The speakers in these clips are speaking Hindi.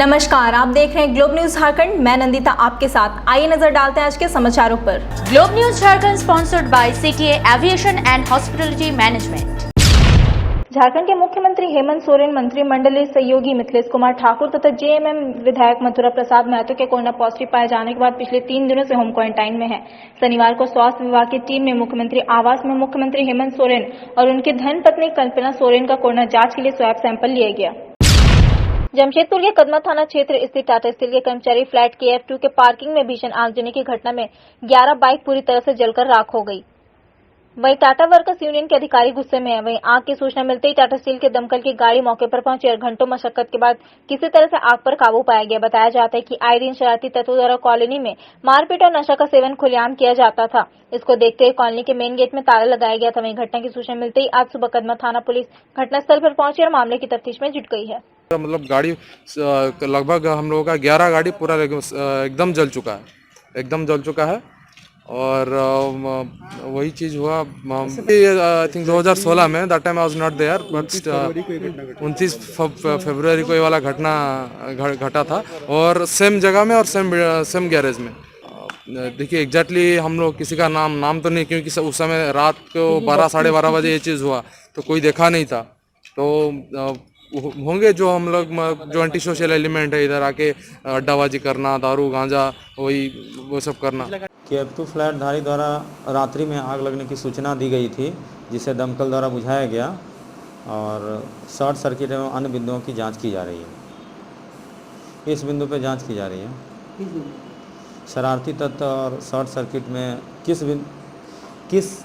नमस्कार, आप देख रहे हैं ग्लोब न्यूज झारखंड। मैं नंदिता आपके साथ। आइए नजर डालते हैं आज के समाचारों पर। Globe news Jharkhand sponsored by CTA aviation and hospitality management. Jharkhand के मुख्यमंत्री हेमंत सोरेन, मंत्रिमंडलीय सहयोगी मिथिलेश कुमार ठाकुर तथा जेएमएम विधायक मथुरा प्रसाद महतो के कोरोना पॉजिटिव पाए जाने के बाद पिछले 3 दिनों से होम क्वारंटाइन में हैं। शनिवार को स्वास्थ्य विभाग की टीम ने मुख्यमंत्री आवास में मुख्यमंत्री हेमंत सोरेन और उनकी धर्मपत्नी कल्पना सोरेन का कोरोना जांच के लिए स्वैब सैंपल लिया गया। जमशेदपुर के कदमा थाना क्षेत्र स्थित टाटा स्टील के कर्मचारी फ्लैट के F2 के पार्किंग में भीषण आगजनी की घटना में 11 बाइक पूरी तरह से जलकर राख हो गई। वहीं टाटा वर्कर्स यूनियन के अधिकारी गुस्से में हैं। वहीं आग की सूचना मिलते ही टाटा स्टील के दमकल की गाड़ी मौके पर पहुंची और घंटों मशक्कत के बाद किसी तरह से आग पर काबू पाया गया। बताया जाता है कि आए दिन शरारती तत्वों द्वारा कॉलोनी में मारपीट और नशा का सेवन खुलेआम किया जाता था। इसको देखते हुए कॉलोनी के मेन गेट में ताला लगाया गया था। वहीं घटना की सूचना मिलते ही आज सुबह कदमा थाना पुलिस घटनास्थल पर पहुंची और मामले की तफ्तीश में जुट गई है। मतलब गाड़ी लगभग हम लोगों का 11 गाड़ी पूरा एकदम जल चुका है और वही चीज़ हुआ। आई थिंक 2016 में that time I was not there, but 29 फरवरी को ये वाला घटना घटा था और सेम जगह में और सेम गैरेज में। देखिए एग्जैक्टली हम लोग किसी का नाम तो नहीं, क्योंकि उस समय रात को 12 साढ़े 12 बजे ये चीज़ हुआ तो कोई देखा नहीं था। तो होंगे जो हम लोग जो एंटी सोशल एलिमेंट है इधर आके अड्डाबाजी करना, दारू गांजा वो सब करना। F2 फ्लैट धारी द्वारा रात्रि में आग लगने की सूचना दी गई थी, जिसे दमकल द्वारा बुझाया गया और शॉर्ट सर्किट एवं अन्य बिंदुओं की जांच की जा रही है। इस बिंदु पर जांच की जा रही है। शरारती तत्व और शॉर्ट सर्किट में किस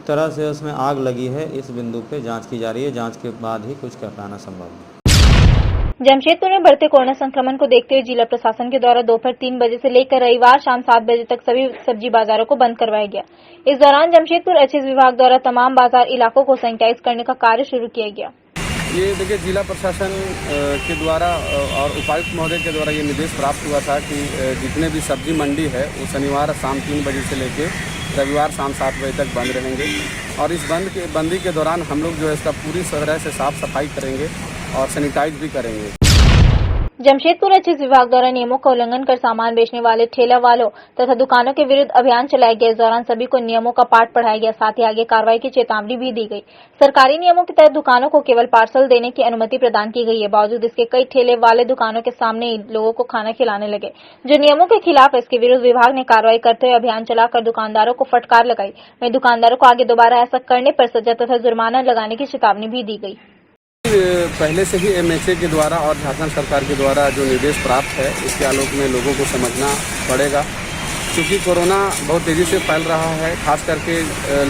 तरह से उसमें आग लगी है, इस बिंदु पे जांच की जा रही है। जांच के बाद ही कुछ कर पाना संभव है। जमशेदपुर में बढ़ते कोरोना संक्रमण को देखते हुए जिला प्रशासन के द्वारा दोपहर 3 बजे से लेकर रविवार शाम 7 बजे तक सभी सब्जी बाजारों को बंद करवाया गया। इस दौरान जमशेदपुर एचएस विभाग द्वारा तमाम बाजार इलाकों को सैनिटाइज करने का कार्य शुरू किया गया। ये देखिए जिला प्रशासन के द्वारा और उपायुक्त महोदय के द्वारा ये निर्देश प्राप्त हुआ था कि जितने भी सब्जी मंडी है वो शनिवार शाम 3 बजे से लेकर रविवार शाम 7 बजे तक बंद रहेंगे और इस बंदी के दौरान हम लोग जो है इसका पूरी तरह से साफ सफाई करेंगे और सैनिटाइज भी करेंगे। जमशेदपुर एचएस विभाग द्वारा नियमों का उल्लंघन कर सामान बेचने वाले ठेला वालों तथा दुकानों के विरुद्ध अभियान चलाया गया। इस दौरान सभी को नियमों का पाठ पढ़ाया गया, साथ ही आगे कार्रवाई की चेतावनी भी दी गई। सरकारी नियमों के तहत दुकानों को केवल पार्सल देने की अनुमति प्रदान की गई है। बावजूद इसके कई ठेले वाले दुकानों के सामने ही लोगों को खाना खिलाने लगे, जो नियमों के खिलाफ। इसके विरुद्ध विभाग ने कार्रवाई करते हुए अभियान चलाकर दुकानदारों को फटकार लगाई। वहीं दुकानदारों को आगे दोबारा ऐसा करने पर सजा तथा जुर्माना लगाने की चेतावनी भी दी गई। पहले से ही MHA के द्वारा और झारखंड सरकार के द्वारा जो निर्देश प्राप्त है, इसके आलोक में लोगों को समझना पड़ेगा, क्योंकि कोरोना बहुत तेज़ी से फैल रहा है। खास करके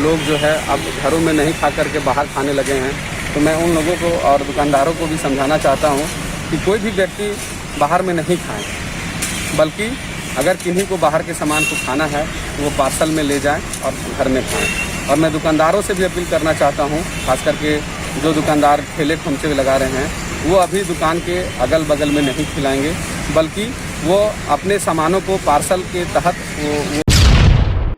लोग जो है अब घरों में नहीं खा करके बाहर खाने लगे हैं। तो मैं उन लोगों को और दुकानदारों को भी समझाना चाहता हूं कि कोई भी व्यक्ति बाहर में नहीं खाएं, बल्कि अगर किन्हीं को बाहर के सामान को खाना है तो वो पार्सल में ले जाएं और घर में खाएं। और मैं दुकानदारों से भी अपील करना चाहता हूँ, खास करके जो दुकानदार ठेले खोमचे लगा रहे हैं, वो अभी दुकान के अगल बगल में नहीं खिलाएंगे, बल्कि वो अपने सामानों को पार्सल के तहत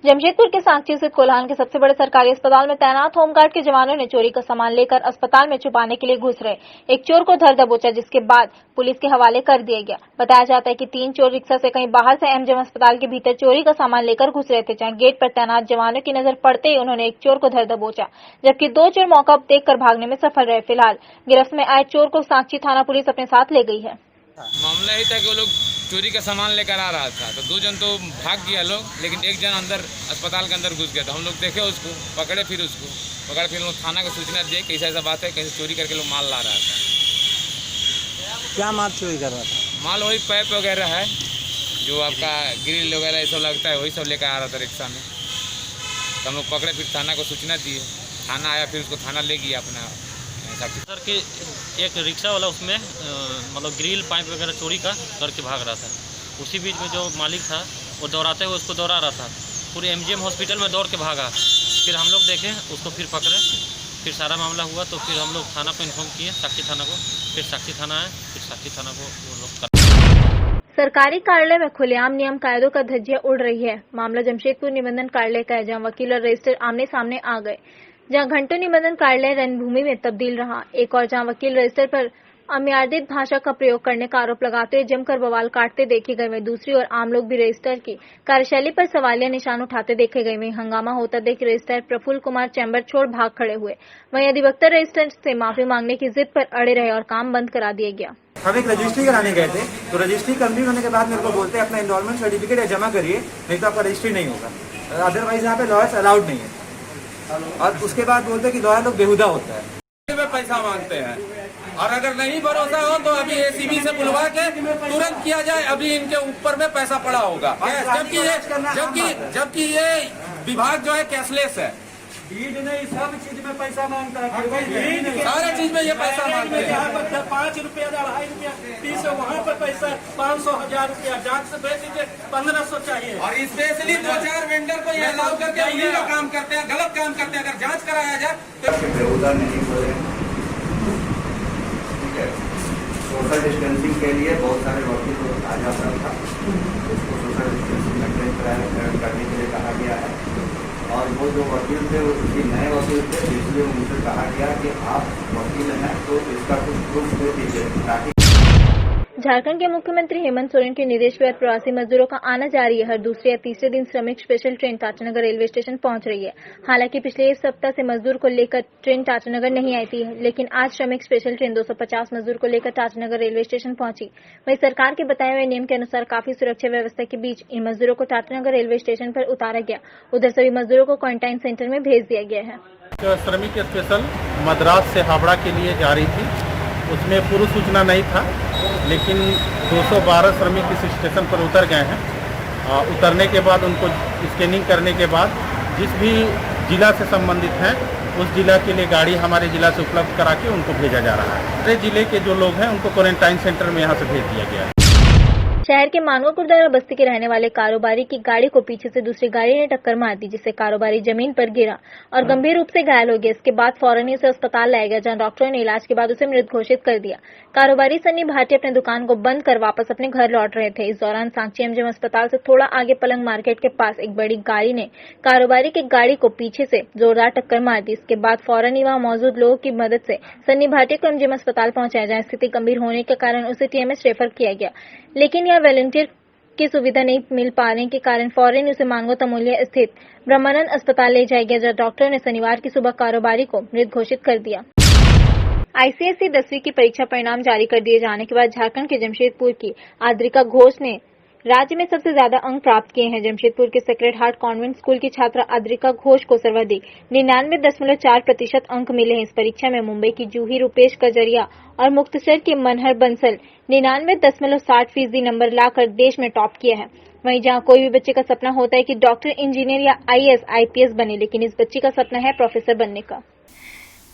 जमशेदपुर के सांची स्थित कोल्हान के सबसे बड़े सरकारी अस्पताल में तैनात होमगार्ड के जवानों ने चोरी का सामान लेकर अस्पताल में छुपाने के लिए घुस रहे एक चोर को धर दबोचा, जिसके बाद पुलिस के हवाले कर दिया गया। बताया जाता है कि 3 चोर रिक्शा से कहीं बाहर से एमजेएम अस्पताल के भीतर चोरी का सामान लेकर घुस रहे थे, जहां गेट पर तैनात जवानों की नजर पड़ते ही उन्होंने एक चोर को धर दबोचा, जबकि 2 चोर मौका देखकर भागने में सफल रहे। फिलहाल गिरफ्त में आए चोर को सांची थाना पुलिस अपने साथ ले गई है। मामला ही था कि वो लोग चोरी का सामान लेकर आ रहा था, तो 2 जन तो भाग गया लोग, लेकिन 1 जन अंदर अस्पताल के अंदर घुस गया। तो हम लोग देखे उसको, पकड़े, फिर लोग थाना को सूचना दिए कि ऐसा बात है, कहीं चोरी करके लोग माल ला रहा था। क्या माल चोरी कर रहा था? माल वही पाइप वगैरह है, जो आपका ग्रिल वगैरह ये सब लगता है, वही सब लेकर आ रहा था रिक्शा में। तो हम लोग पकड़े, फिर थाना को सूचना दिए, थाना आया, फिर उसको थाना ले गया अपना। सर कि एक रिक्शा वाला उसमें मतलब ग्रिल पाइप वगैरह चोरी का करके भाग रहा था। उसी बीच में जो मालिक था वो दौड़ाते हुए उसको दौड़ा रहा था, पूरे एमजीएम हॉस्पिटल में दौड़ के भागा। फिर हम लोग देखे, उसको फिर पकड़े, फिर सारा मामला हुआ तो फिर हम लोग थाना को इन्फॉर्म किए, साक्षी थाना को। फिर साक्षी थाना आए, फिर साक्षी थाना को वो लोग। सरकारी कार्यालय में खुलेआम नियम कायदों का धज्जियां उड़ रही है। मामला जमशेदपुर निबंधन कार्यालय का है, जहां वकील और रजिस्टर आमने सामने आ गए, जहां घंटों निबंधन कार्यालय रणभूमि में तब्दील रहा। एक और जहां वकील रजिस्टर पर अमर्यादित भाषा का प्रयोग करने का आरोप लगाते हुए जमकर बवाल काटते देखे गए। वहीं दूसरी ओर आम लोग भी रजिस्ट्रार की कार्यशैली पर सवालिया निशान उठाते देखे गए। वहीं हंगामा होता देख रजिस्ट्रार प्रफुल्ल कुमार चैम्बर छोड़ भाग खड़े हुए। वहीं अधिवक्ता रजिस्ट्रार से माफी मांगने की जिद पर अड़े रहे और काम बंद करा दिया गया। हम एक रजिस्ट्री कराने गए थे, तो रजिस्ट्री कंप्लीट होने के बाद मेरे को बोलते हैं अपना एनरोलमेंट सर्टिफिकेट जमा करिए, नहीं तो आपका रजिस्ट्री नहीं होगा। अदरवाइज यहाँ पे लॉयर्स अलाउड नहीं है। और उसके बाद बोलते हैं कि लॉयर लोग बेहुदा होता है, पैसा मांगते हैं। और अगर नहीं भरोसा हो तो अभी एसीबी से बुलवा के तुरंत किया जाए। अभी इनके ऊपर में पैसा पड़ा होगा, जबकि ये विभाग जो है कैशलेस है। डीड नहीं, सब चीज में पैसा मांगता है, सारे चीज में ये पैसा मांगते हैं। यहाँ पर 5 रुपया 2.5 रुपया फीस है, वहाँ पर पैसा 500 1000 रुपया, जांच से भेज दीजिए 1500 चाहिए। और स्पेशली 2-4 वेंडर को ये अलाउ करके उन्हीं का काम करते हैं, गलत काम करते हैं। अगर जांच कराया जाए तो सोशल डिस्टेंसिंग के लिए बहुत सारे वकील को आ जाता था, उसको सोशल डिस्टेंसिंग मेंटेन करने के लिए कहा गया है। और वो जो वकील थे वो किसी नए वकील थे, इसलिए उनसे कहा गया कि आप वकील हैं तो इसका कुछ प्रूफ दे दीजिए ताकि। झारखंड के मुख्यमंत्री हेमंत सोरेन के निर्देश पर प्रवासी मजदूरों का आना जारी है। हर दूसरे या तीसरे दिन श्रमिक special train Tatanagar railway station पहुंच रही है। हालांकि पिछले एक सप्ताह से मजदूर को लेकर ट्रेन टाटानगर नहीं आई थी, लेकिन आज श्रमिक स्पेशल ट्रेन 250 मजदूर को लेकर टाटानगर रेलवे स्टेशन पहुंची। वहीं सरकार के बताए हुए नियम के अनुसार काफी सुरक्षा व्यवस्था के बीच इन मजदूरों को टाटानगर रेलवे स्टेशन पर उतारा गया। उधर सभी मजदूरों को क्वारंटाइन सेंटर में भेज दिया गया है। श्रमिक स्पेशल मद्रास से हावड़ा के लिए जा रही थी, उसमें पूर्व सूचना नहीं था, लेकिन 212 श्रमिक इस स्टेशन पर उतर गए हैं। उतरने के बाद उनको स्कैनिंग करने के बाद जिस भी जिला से संबंधित हैं उस जिला के लिए गाड़ी हमारे जिला से उपलब्ध करा के उनको भेजा जा रहा है। हमारे जिले के जो लोग हैं उनको क्वारंटाइन सेंटर में यहाँ से भेज दिया गया है। शहर के मानवा गुरुद्वारा बस्ती के रहने वाले कारोबारी की गाड़ी को पीछे से दूसरी गाड़ी ने टक्कर मार दी, जिससे कारोबारी जमीन पर गिरा और गंभीर रूप से घायल हो गया। इसके बाद फौरन उसे अस्पताल लाया गया, जहां डॉक्टरों ने इलाज के बाद उसे मृत घोषित कर दिया। कारोबारी सन्नी भाटी अपने दुकान को बंद कर वापस अपने घर लौट रहे थे। इस दौरान सांची एमजीएम अस्पताल से थोड़ा आगे पलंग मार्केट के पास एक बड़ी गाड़ी ने कारोबारी की गाड़ी को पीछे से जोरदार टक्कर मार दी। इसके बाद फौरन ही वहां मौजूद लोगों की मदद से सन्नी भाटी को एमजीएम अस्पताल पहुंचाया, जहां स्थिति गंभीर होने के कारण उसे टीएमएच रेफर किया गया, लेकिन यह वॉलंटियर की सुविधा नहीं मिल पाने के कारण फौरन उसे मांगो तमोलिया स्थित ब्रह्मानंद अस्पताल ले जाया गया, जहां डॉक्टरों ने शनिवार की सुबह कारोबारी को मृत घोषित कर दिया। आईसीएसई 10वीं की परीक्षा परिणाम जारी कर दिए जाने के बाद झारखंड के जमशेदपुर की आद्रिका घोष ने राज्य में सबसे ज्यादा अंक प्राप्त किए हैं। जमशेदपुर के सेक्रेड हार्ट कॉन्वेंट स्कूल की छात्रा आद्रिका घोष को सर्वाधिक 99.4% अंक मिले हैं। इस परीक्षा में मुंबई की जूही रूपेश कजरिया और मुक्तसर के मनहर बंसल 99.60% नंबर लाकर देश में टॉप किया है। वहीं जहां कोई भी बच्चे का सपना होता है कि डॉक्टर, इंजीनियर या आईएएस, आईपीएस बने, लेकिन इस बच्ची का सपना है प्रोफेसर बनने का।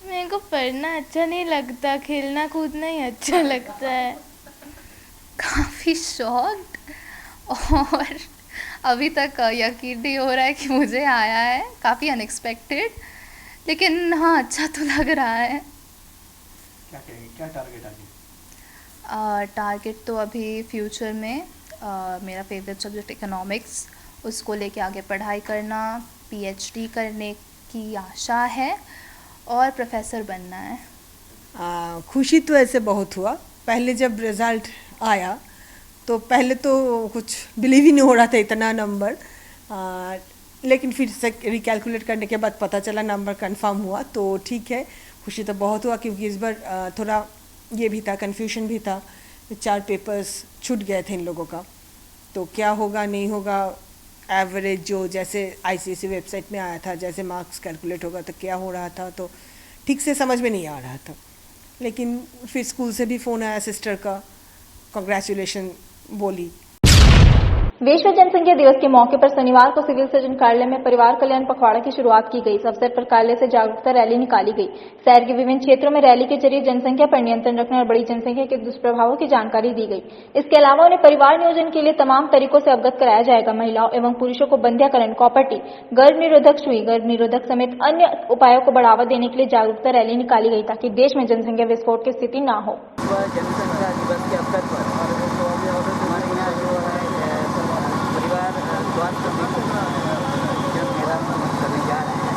मेरे को पढ़ना अच्छा नहीं लगता, खेलना कूदना ही अच्छा लगता है। काफ़ी शौक और अभी तक यकीन नहीं हो रहा है कि मुझे आया है, काफ़ी अनएक्सपेक्टेड, लेकिन हाँ अच्छा तो लग रहा है। क्या टारगेट आगे? टारगेट तो अभी फ्यूचर में मेरा फेवरेट सब्जेक्ट इकोनॉमिक्स, उसको लेके आगे पढ़ाई करना, पीएचडी करने की आशा है और प्रोफेसर बनना है। खुशी तो ऐसे बहुत हुआ। पहले जब रिज़ल्ट आया तो पहले तो कुछ बिलीव ही नहीं हो रहा था इतना नंबर, लेकिन फिर से रिकैलकुलेट करने के बाद पता चला नंबर कंफर्म हुआ, तो ठीक है, खुशी तो बहुत हुआ। क्योंकि इस बार थोड़ा ये भी था, कन्फ्यूजन भी था, 4 पेपर्स छूट गए थे इन लोगों का, तो क्या होगा नहीं होगा, एवरेज जो जैसे आईसीएसई वेबसाइट में आया था जैसे मार्क्स कैलकुलेट होगा तो क्या हो रहा था, तो ठीक से समझ में नहीं आ रहा था। लेकिन फिर स्कूल से भी फ़ोन आया सिस्टर का, कांग्रेचुलेशन बोली। विश्व जनसंख्या दिवस के मौके पर शनिवार को सिविल सर्जन कार्यालय में परिवार कल्याण पखवाड़ा की शुरुआत की गई। इस अवसर पर कार्यालय से जागरूकता रैली निकाली गई। शहर के विभिन्न क्षेत्रों में रैली के जरिए जनसंख्या पर नियंत्रण रखने और बड़ी जनसंख्या के दुष्प्रभावों की जानकारी दी गई। इसके अलावा उन्हें परिवार नियोजन के लिए तमाम तरीकों से अवगत कराया जाएगा। महिलाओं एवं पुरुषों को बंध्याकरण, कॉपर्टी, गर्भ निरोधक सुई, गर्भ निरोधक समेत अन्य उपायों को बढ़ावा देने के लिए जागरूकता रैली निकाली गई, ताकि देश में जनसंख्या विस्फोट की स्थिति न हो। जनसंख्या दिवस के अवसर पर हमारे यहाँ जो है परिवार स्वास्थ्य जब मेरा करने जा रहे हैं,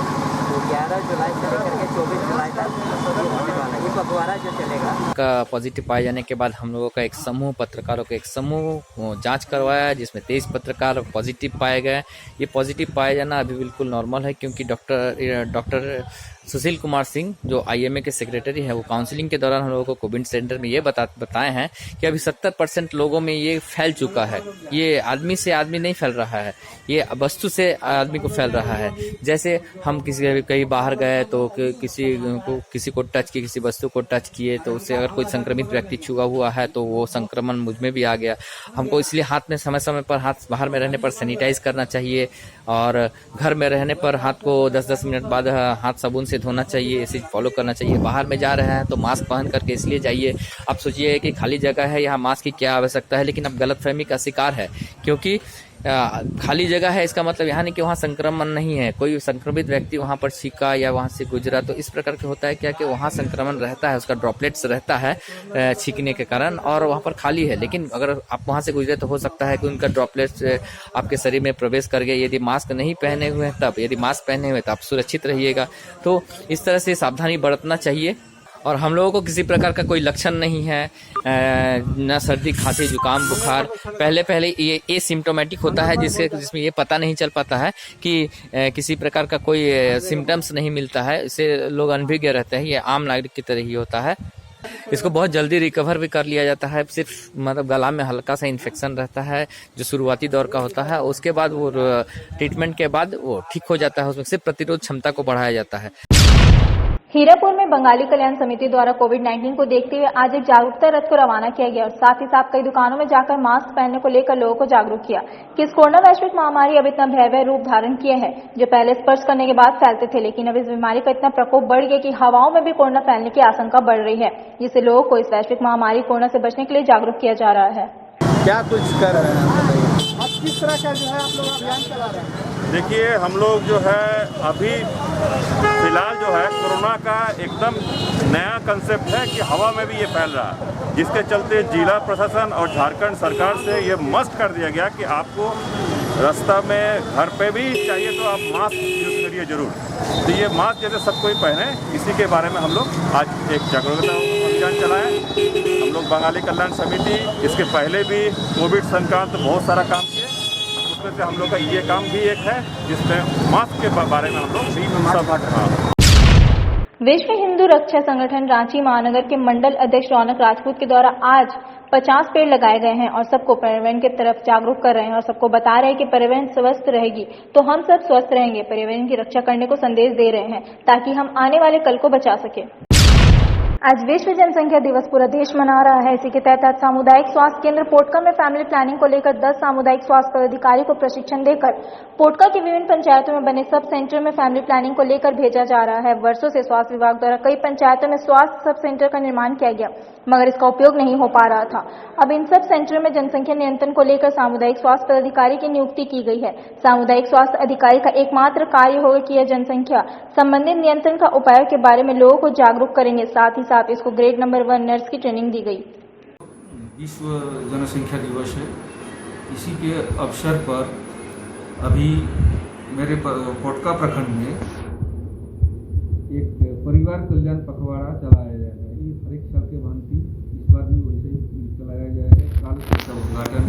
तो 11 जुलाई से लेकर के 24 जुलाई तक होने वाला ये पखवाड़ा जो चलेगा। का पॉजिटिव पाए जाने के बाद हम लोगों का एक समूह, पत्रकारों का एक समूह जांच करवाया जिसमें 23 पत्रकार पॉजिटिव पाए गए। ये पॉजिटिव पाया जाना अभी बिल्कुल नॉर्मल है, क्योंकि डॉक्टर सुशील कुमार सिंह जो IMA के सेक्रेटरी हैं, वो काउंसलिंग के दौरान हम लोगों को कोविड सेंटर में ये बताए हैं कि अभी 70% लोगों में ये फैल चुका है। ये आदमी से आदमी नहीं फैल रहा है, ये वस्तु से आदमी को फैल रहा है। जैसे हम कहीं बाहर गए तो किसी को टच किए, किसी वस्तु को टच किए तो उससे अगर कोई संक्रमित व्यक्ति छुआ हुआ है तो वो संक्रमण मुझ में भी आ गया। हमको इसलिए हाथ में समय समय पर हाथ बाहर में रहने पर सैनिटाइज करना चाहिए, और घर में रहने पर हाथ को 10-10 मिनट बाद हाथ साबुन से धोना चाहिए। इसे फॉलो करना चाहिए। बाहर में जा रहे हैं तो मास्क पहन करके इसलिए जाइए। आप सोचिए कि खाली जगह है, यहाँ मास्क की क्या आवश्यकता है, लेकिन अब गलतफहमी का शिकार है, क्योंकि खाली जगह है इसका मतलब यहाँ नहीं कि वहाँ संक्रमण नहीं है। कोई संक्रमित व्यक्ति वहाँ पर छींका या वहाँ से गुजरा तो इस प्रकार के होता है क्या कि वहाँ संक्रमण रहता है, उसका ड्रॉपलेट्स रहता है छींकने के कारण, और वहाँ पर खाली है। लेकिन अगर आप वहाँ से गुजरे तो हो सकता है कि उनका ड्रॉपलेट्स आपके शरीर में प्रवेश कर गए। यदि मास्क नहीं पहने हुए हैं तब, यदि मास्क पहने हुए तो आप सुरक्षित रहिएगा। तो इस तरह से सावधानी बरतना चाहिए। और हम लोगों को किसी प्रकार का कोई लक्षण नहीं है, न सर्दी, खांसी, जुकाम, बुखार। पहले ये एसिम्प्टोमेटिक होता है जिसमें ये पता नहीं चल पाता है कि किसी प्रकार का कोई सिम्टम्स नहीं मिलता है, इससे लोग अनभिज्ञ रहते हैं। ये आम नागरिक की तरह ही होता है। इसको बहुत जल्दी रिकवर भी कर लिया जाता है। सिर्फ मतलब गला में हल्का सा इन्फेक्शन रहता है जो शुरुआती दौर का होता है, उसके बाद वो ट्रीटमेंट के बाद वो ठीक हो जाता है। उसमें सिर्फ प्रतिरोध क्षमता को बढ़ाया जाता है। हीरापुर में बंगाली कल्याण समिति द्वारा कोविड-19 को देखते हुए आज एक जागरूकता रथ को रवाना किया गया और साथ ही साथ कई दुकानों में जाकर मास्क पहनने को लेकर लोगों को जागरूक किया कि इस कोरोना वैश्विक महामारी अब इतना भयावह रूप धारण किया है जो पहले स्पर्श करने के बाद फैलते थे, लेकिन अब इस बीमारी का इतना प्रकोप बढ़ गया कि हवाओं में भी कोरोना फैलने की आशंका बढ़ रही है, जिससे लोगों को इस वैश्विक महामारी कोरोना से बचने के लिए जागरूक किया जा रहा है। क्या कुछ कर रहे हैं अब किस तरह का जो है आप लोग अभियान चला रहे हैं? देखिए, हम लोग जो है अभी फिलहाल जो है कोरोना का एकदम नया कंसेप्ट है कि हवा में भी ये फैल रहा है, जिसके चलते जिला प्रशासन और झारखंड सरकार से ये मस्ट कर दिया गया कि आपको रास्ता में, घर पे भी चाहिए तो आप मास्क यूज़ करिए जरूर। तो ये मास्क जैसे सब कोई पहने, इसी के बारे में हम लोग आज एक जागरूकता अभियान चलाएं। हम लोग बंगाली कल्याण समिति इसके पहले भी कोविड संक्रांत बहुत सारा काम किए, उसमें से हम लोग का ये काम भी एक है जिसमें मास्क के बारे में हम लोग विश्व हिंदू रक्षा संगठन रांची महानगर के मंडल अध्यक्ष रौनक राजपूत के द्वारा आज 50 पेड़ लगाए गए हैं और सबको पर्यावरण की तरफ जागरूक कर रहे हैं और सबको बता रहे हैं कि पर्यावरण स्वस्थ रहेगी तो हम सब स्वस्थ रहेंगे। पर्यावरण की रक्षा करने को संदेश दे रहे हैं ताकि हम आने वाले कल को बचा सके। आज विश्व जनसंख्या दिवस पूरा देश मना रहा है। इसी के तहत आज सामुदायिक स्वास्थ्य केंद्र पोटका में फैमिली प्लानिंग को लेकर 10 सामुदायिक स्वास्थ्य पदाधिकारी को प्रशिक्षण देकर पोटका की विभिन्न पंचायतों में बने सब सेंटर में फैमिली प्लानिंग को लेकर भेजा जा रहा है। वर्षों से स्वास्थ्य विभाग द्वारा कई पंचायतों में स्वास्थ्य सब सेंटर का निर्माण किया गया, मगर इसका उपयोग नहीं हो पा रहा था। अब इन सब सेंटर में जनसंख्या नियंत्रण को लेकर सामुदायिक स्वास्थ्य पदाधिकारी की नियुक्ति की गई है। सामुदायिक स्वास्थ्य अधिकारी का एकमात्र कार्य होगा कि यह जनसंख्या संबंधित नियंत्रण का उपायों के बारे में लोगों को जागरूक करेंगे। साथ ही साथ इसको ग्रेड नंबर 1 नर्स की ट्रेनिंग दी गई। विश्व जनसंख्या दिवस है, इसी के अवसर पर अभी मेरे पोटका प्रखंड में एक परिवार कल्याण पखवाड़ा चलाया जाएगा। ये हर एक साल के भांति इस बार भी वैसे ही चलाया जाएगा। कल इसका उद्घाटन,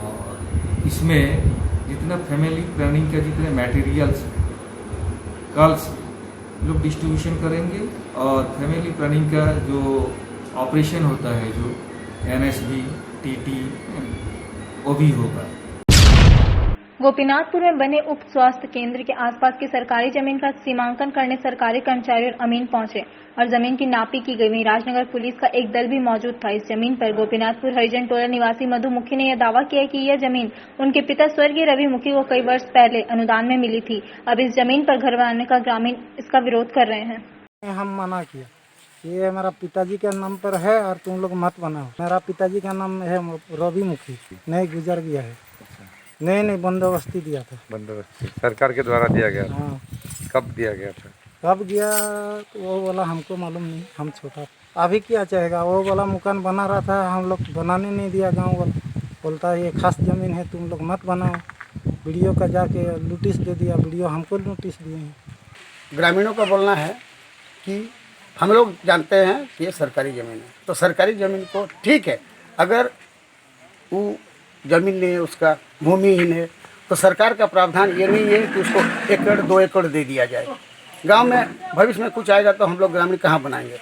और इसमें जितना फैमिली प्लानिंग का जितने मटेरियल्स कल लोग डिस्ट्रीब्यूशन करेंगे और फैमिली प्लानिंग का जो ऑपरेशन होता है, जो NSB, TT, वो भी होगा। गोपीनाथपुर में बने उप स्वास्थ्य केंद्र के आसपास की सरकारी जमीन का सीमांकन करने सरकारी कर्मचारी और अमीन पहुंचे और जमीन की नापी की गई। वहीं राजनगर पुलिस का एक दल भी मौजूद था। इस जमीन पर गोपीनाथपुर हरिजन टोला निवासी मधु मुखी ने यह दावा किया कि यह जमीन उनके पिता स्वर्गीय रवि मुखी को कई वर्ष पहले अनुदान में मिली थी। अब इस जमीन पर घर बनाने का ग्रामीण इसका विरोध कर रहे हैं। हम मना किया, ये मेरा पिताजी के नाम पर है और तुम लोग मत बनाओ। मेरा पिताजी का नाम है रवि मुखी, नहीं गुजर गया है। नहीं बंदोबस्ती दिया था। बंदोबस्ती सरकार के द्वारा दिया गया था। हाँ। कब दिया गया था? कब गया तो वो वाला हमको मालूम नहीं, हम छोटा। अभी क्या चाहेगा, वो वाला मकान बना रहा था, हम लोग बनाने नहीं दिया। गांव वाला बोलता है ये खास जमीन है, तुम लोग मत बनाओ। वीडियो का जाके नोटिस दे दिया, वीडियो हमको नोटिस दिए हैं। ग्रामीणों का बोलना है कि हम लोग जानते हैं कि ये सरकारी ज़मीन है, तो सरकारी ज़मीन को ठीक है, अगर वो ज़मीन नहीं है, उसका भूमिहीन है, तो सरकार का प्रावधान ये नहीं है कि उसको 1 एकड़ 2 एकड़ दे दिया जाए। गांव में भविष्य में कुछ आएगा तो हम लोग ग्रामीण कहाँ बनाएंगे।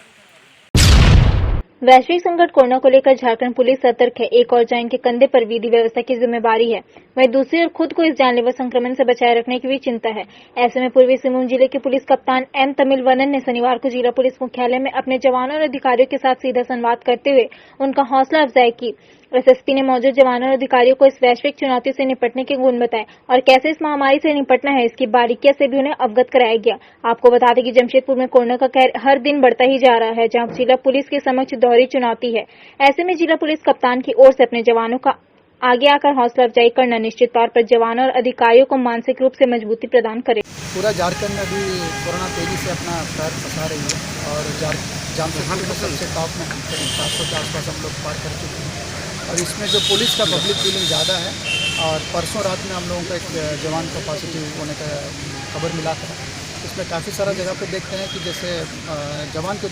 वैश्विक संकट कोरोना को लेकर झारखंड पुलिस सतर्क है। एक और जान के कंधे पर विधि व्यवस्था की जिम्मेदारी है, वहीं दूसरी ओर खुद को इस जानलेवा संक्रमण से बचाए रखने की भी चिंता है। ऐसे में पूर्वी सिंहभूम जिले के पुलिस कप्तान एम तमिलवनन ने शनिवार को जिला पुलिस मुख्यालय में अपने जवानों और अधिकारियों के साथ सीधा संवाद करते हुए उनका हौसला अफजाई की। एसएसपी ने मौजूद जवानों और अधिकारियों को इस वैश्विक चुनौती से निपटने के गुण बताए और कैसे इस महामारी से निपटना है, इसकी बारीकियां से भी उन्हें अवगत कराया गया। आपको बता दें कि जमशेदपुर में कोरोना का कहर हर दिन बढ़ता ही जा रहा है, जहां जिला पुलिस के समक्ष दोहरी चुनौती है। ऐसे में जिला पुलिस कप्तान की ओर से अपने जवानों का आगे आकर हौसला अफजाई करना निश्चित तौर पर जवानों और अधिकारियों को मानसिक रूप से मजबूती प्रदान करे। पूरा झारखंड अभी कोरोना तेजी से अपना पैर फंसा रही है और जमशेदपुर में सबसे टॉप में 700 के आसपास हम लोग पार कर चुके हैं और इसमें जो पुलिस का पब्लिक फीलिंग ज़्यादा है। और परसों रात में हम लोगों का एक जवान को पॉजिटिव होने का खबर मिला था। इसमें काफ़ी सारा जगह पे देखते हैं कि जैसे जवान के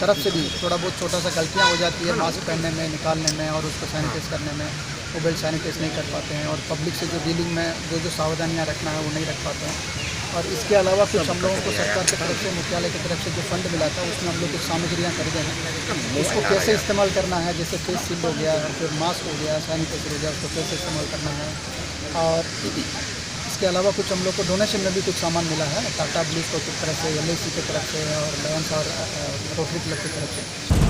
तरफ से भी थोड़ा बहुत छोटा सा गलतियाँ हो जाती है, मास्क पहनने में, निकालने में और उसको सैनिटाइज करने में, वो बेल्ट सैनिटाइज नहीं कर पाते हैं और पब्लिक से जो डीलिंग में जो सावधानियाँ रखना है वो नहीं रख पाते हैं। और इसके अलावा कुछ हम लोगों को सरकार की तरफ से, मुख्यालय की तरफ से जो फंड मिला था उसमें हम लोग कुछ सामग्रियाँ खरीदे हैं, उसको कैसे इस्तेमाल करना है, जैसे फेस शील्ड हो गया, फिर मास्क हो गया, सैनिटाइजर हो गया, उसको कैसे इस्तेमाल करना है। और इसके अलावा कुछ हम लोग को डोनेशन में भी कुछ सामान मिला है, टाटा ब्लू की तरफ से, LIC की तरफ से और लायंस और रोटरी क्लब की तरफ से।